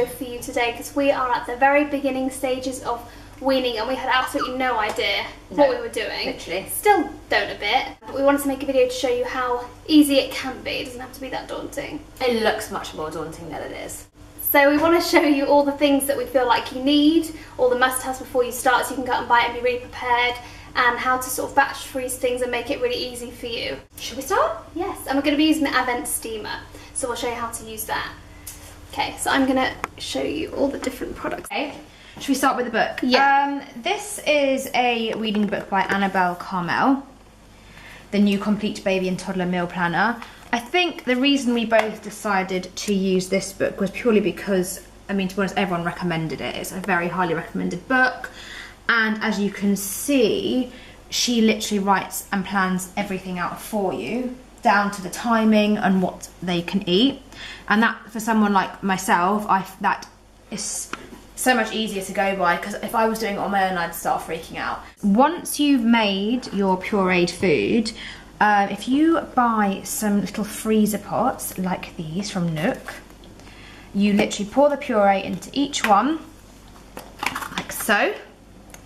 video for you today because we are at the very beginning stages of weaning and we had absolutely no idea what we were doing. Literally. Still don't a bit. But we wanted to make a video to show you how easy it can be. It doesn't have to be that daunting. It looks much more daunting than it is. So we want to show you all the things that we feel like you need, all the must-haves before you start so you can go out and buy it and be really prepared, and how to sort of batch freeze things and make it really easy for you. Should we start? Yes, and we're going to be using the Avent Steamer, so we'll show you how to use that. Okay, so I'm going to show you all the different products. Okay. Should we start with the book? Yeah. This is a reading book by Annabel Karmel, the new complete baby and toddler meal planner. I think the reason we both decided to use this book was purely because, I mean, to be honest, everyone recommended it. It's a very highly recommended book. And as you can see, she literally writes and plans everything out for you, down to the timing and what they can eat. And that, for someone like myself, that is so much easier to go by, because if I was doing it on my own, I'd start freaking out. Once you've made your pureed food, if you buy some little freezer pots like these from NUK, you literally pour the puree into each one, like so.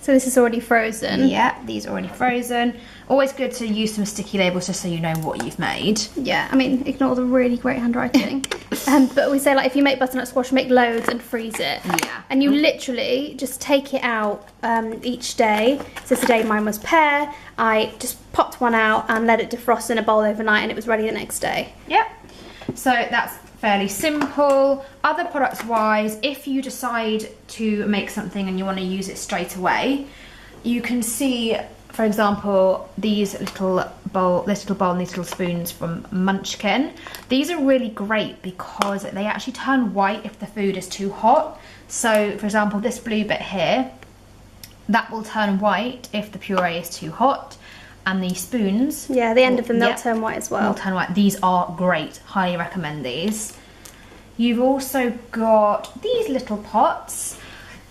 So this is already frozen? Yeah, these are already frozen. Always good to use some sticky labels just so you know what you've made. Yeah, I mean, ignore the really great handwriting. But we say, like, if you make butternut squash, make loads and freeze it. Yeah. And you literally just take it out each day. So today mine was pear. I just popped one out and let it defrost in a bowl overnight and it was ready the next day. Yep. So that's fairly simple. Other products wise, if you decide to make something and you want to use it straight away, you can see, for example, this little bowl and these little spoons from Munchkin. These are really great because they actually turn white if the food is too hot. So, for example, this blue bit here, that will turn white if the puree is too hot. And these spoons, yeah, the end of them, they'll turn white as well. They'll turn white. These are great. Highly recommend these. You've also got these little pots.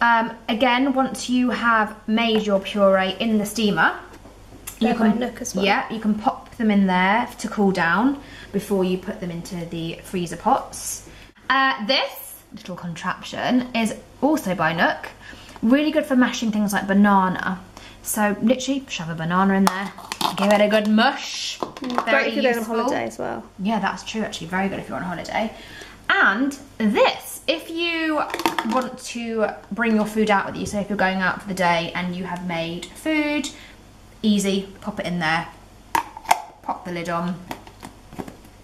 Again, once you have made your puree in the steamer, you can NUK as well. Yeah, you can pop them in there to cool down before you put them into the freezer pots. This little contraption is also by NUK. Really good for mashing things like banana. So literally shove a banana in there, give it a good mush. Very good on holiday as well. Yeah, that's true actually, very good if you're on holiday. And this, if you want to bring your food out with you, so if you're going out for the day and you have made food, easy, pop it in there, pop the lid on,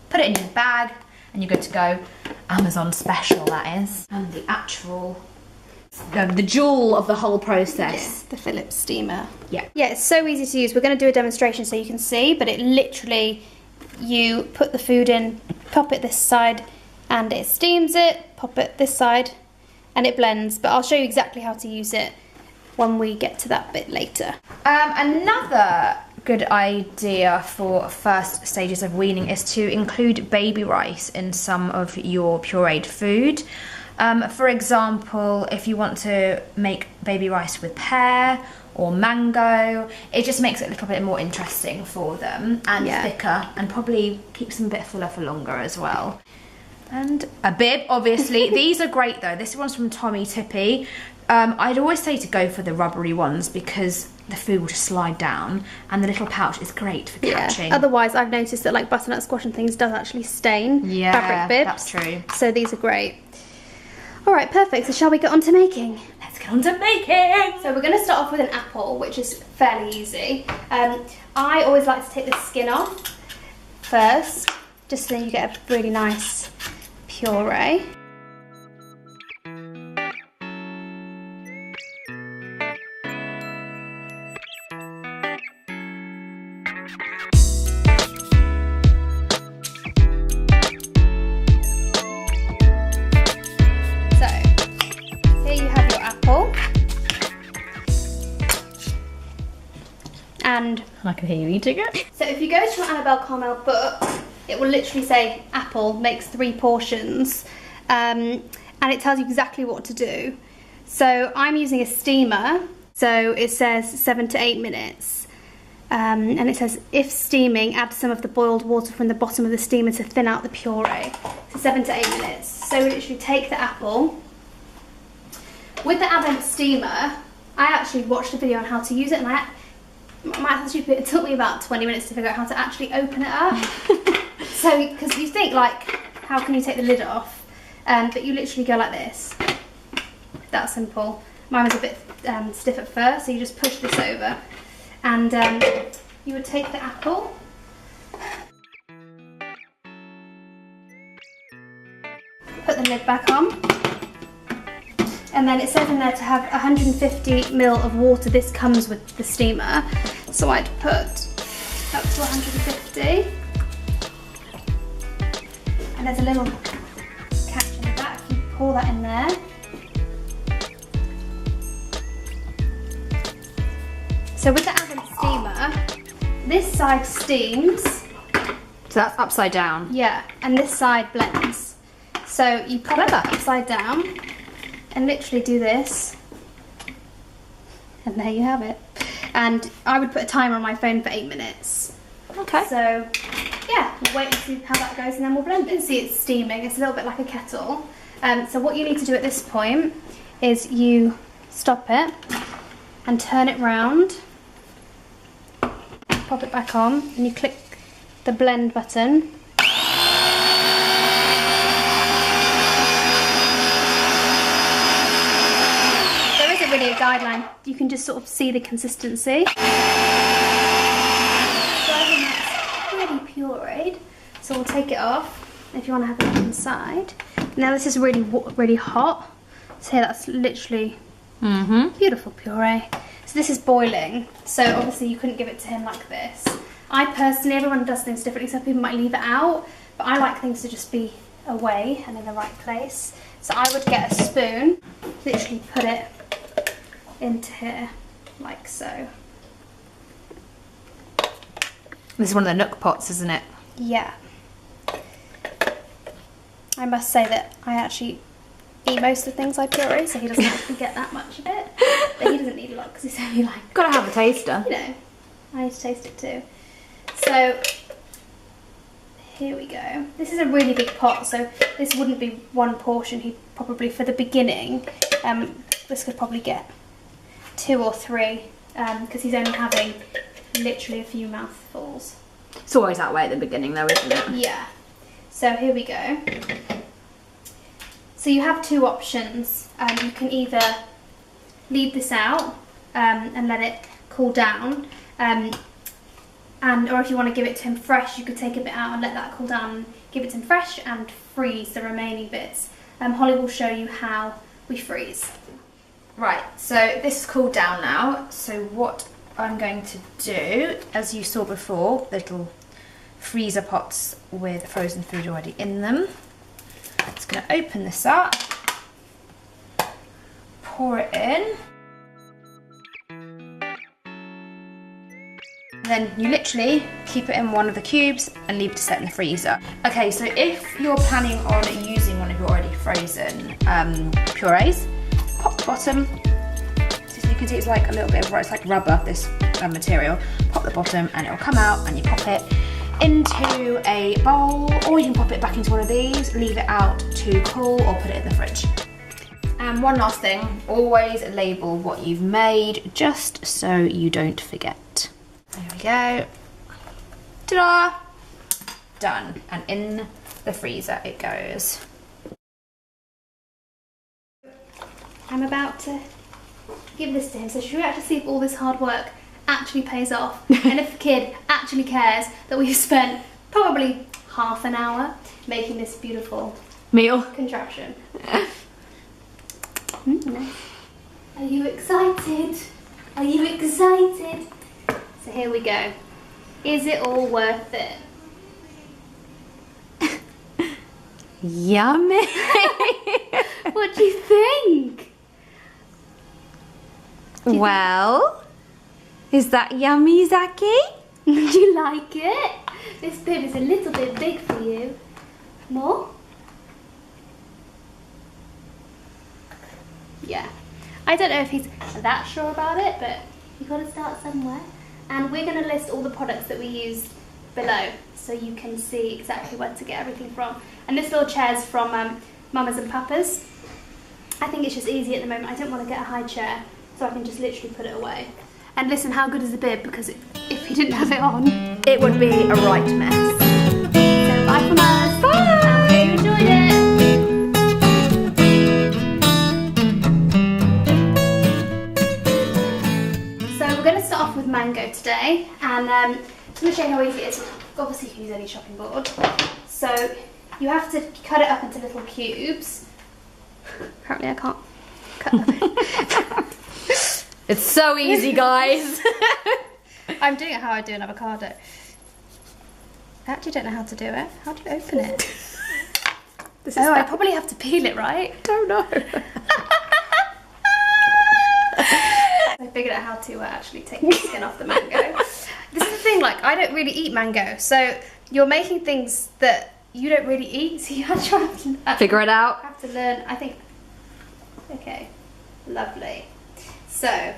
put it in your bag, and you're good to go. Amazon special, that is. And the actual, the jewel of the whole process. Yes, the Phillips Steamer. Yeah. Yeah, it's so easy to use. We're going to do a demonstration so you can see, but it literally, you put the food in, pop it this side, and it steams it, pop it this side, and it blends. But I'll show you exactly how to use it when we get to that bit later. Another good idea for first stages of weaning is to include baby rice in some of your pureed food. For example, if you want to make baby rice with pear or mango, it just makes it a little bit more interesting for them and thicker, and probably keeps them a bit fuller for longer as well. And a bib, obviously. These are great though. This one's from Tommy Tippy. I'd always say to go for the rubbery ones because the food will just slide down, and the little pouch is great for catching. Yeah. Otherwise, I've noticed that like butternut squash and things does actually stain fabric bibs. That's true. So these are great. All right, perfect. So shall we get on to making? Let's get on to making. So we're going to start off with an apple, which is fairly easy. I always like to take the skin off first, just so you get a really nice puree. And I can hear you eating it. So if you go to your Annabel Karmel book, it will literally say apple makes 3 portions, and it tells you exactly what to do. So I'm using a steamer, so it says 7 to 8 minutes, and it says if steaming, add some of the boiled water from the bottom of the steamer to thin out the puree. So 7 to 8 minutes. So we literally take the apple, With the Avent Steamer, I actually watched a video on how to use it, and it took me about 20 minutes to figure out how to actually open it up. So, because you think, like, how can you take the lid off? But you literally go like this. That simple. Mine was a bit stiff at first, so you just push this over. And you would take the apple. Put the lid back on. And then it says in there to have 150ml of water. This comes with the steamer. So I'd put up to 150. And there's a little catch in the back. You pour that in there. So with the Avent Steamer, this side steams. So that's upside down. Yeah, and this side blends. So you pop it upside down and literally do this. And there you have it. And I would put a timer on my phone for 8 minutes. Okay. So yeah, we'll wait and see how that goes, and then we'll blend it. You can see it's steaming. It's a little bit like a kettle. So what you need to do at this point is you stop it and turn it round. Pop it back on, and you click the blend button. There isn't really a guideline. You can just sort of see the consistency. So I think that's pretty pureed. So we'll take it off if you want to have it inside. Now this is really hot. So that's literally beautiful puree. So this is boiling, so obviously you couldn't give it to him like this. I personally, everyone does things differently, some people might leave it out, but I like things to just be away and in the right place. So I would get a spoon, literally put it into here, like so. This is one of the NUK pots, isn't it? Yeah. I must say that I actually eat most of the things I puree, so he doesn't actually get that much of it. But he doesn't need a lot because he's only like... Gotta have a taster. You know, I need to taste it too. So, here we go. This is a really big pot, so this wouldn't be one portion. He'd probably, for the beginning, this could probably get 2 or 3, because he's only having literally a few mouthfuls. It's always that way at the beginning though, isn't it? Yeah. So here we go. So you have 2 options. You can either leave this out and let it cool down, or if you want to give it to him fresh, you could take a bit out and let that cool down and give it to him fresh and freeze the remaining bits. Holly will show you how we freeze. Right, so this is cooled down now. So what I'm going to do, as you saw before, little freezer pots with frozen food already in them. Just going to open this up, pour it in, then you literally keep it in one of the cubes and leave it to set in the freezer. Okay, so if you're planning on using one of your already frozen purees, pop the bottom, so you can see it's like a little bit of, it's like rubber, this material, pop the bottom and it'll come out, and you pop it into a bowl, or you can pop it back into one of these, leave it out to cool, or put it in the fridge. And one last thing, always label what you've made, just so you don't forget. There we go. Ta-da! Done. And in the freezer it goes. I'm about to give this to him, so should we actually see if all this hard work actually pays off, and if the kid actually cares that we've spent probably half an hour making this beautiful meal contraption. Are you excited? Are you excited? So here we go. Is it all worth it? Yummy! What do you think? Well, is that yummy, Zaki? Do you like it? This bib is a little bit big for you. More? Yeah. I don't know if he's that sure about it, but you've got to start somewhere. And we're going to list all the products that we used below, so you can see exactly where to get everything from. And this little chair's from Mamas and Papas. I think it's just easy at the moment. I don't want to get a high chair, so I can just literally put it away. And listen, how good is the bib? Because if you didn't have it on, it would be a right mess. So bye from us. Bye! I hope you enjoyed it. So we're going to start off with mango today, and I'm going to show you how easy it is. Obviously you can use any chopping board. So you have to cut it up into little cubes. Apparently I can't cut them. It's so easy, guys. I'm doing it how I do an avocado. I actually don't know how to do it. How do you open it? I probably have to peel it, right? I don't know. I figured out how to actually take the skin off the mango. This is the thing, like, I don't really eat mango, so you're making things that you don't really eat, so you have to figure it out. Have to learn, I think. Okay, lovely. So,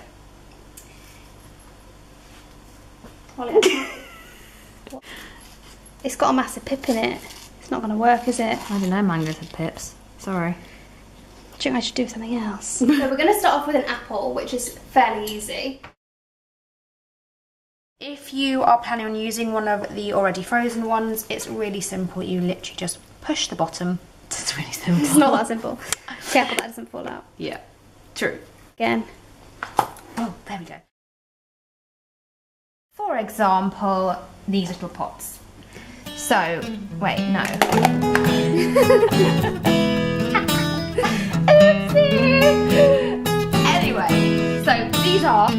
it's got a massive pip in it. It's not going to work, is it? I don't know, mangoes have pips. Sorry. I think I should do something else. So we're going to start off with an apple, which is fairly easy. If you are planning on using one of the already frozen ones, it's really simple. You literally just push the bottom. It's really simple. It's not that simple. Careful that doesn't fall out. Yeah, true. Again. Oh, there we go. For example, these little pots. So, wait, no. Anyway, so these are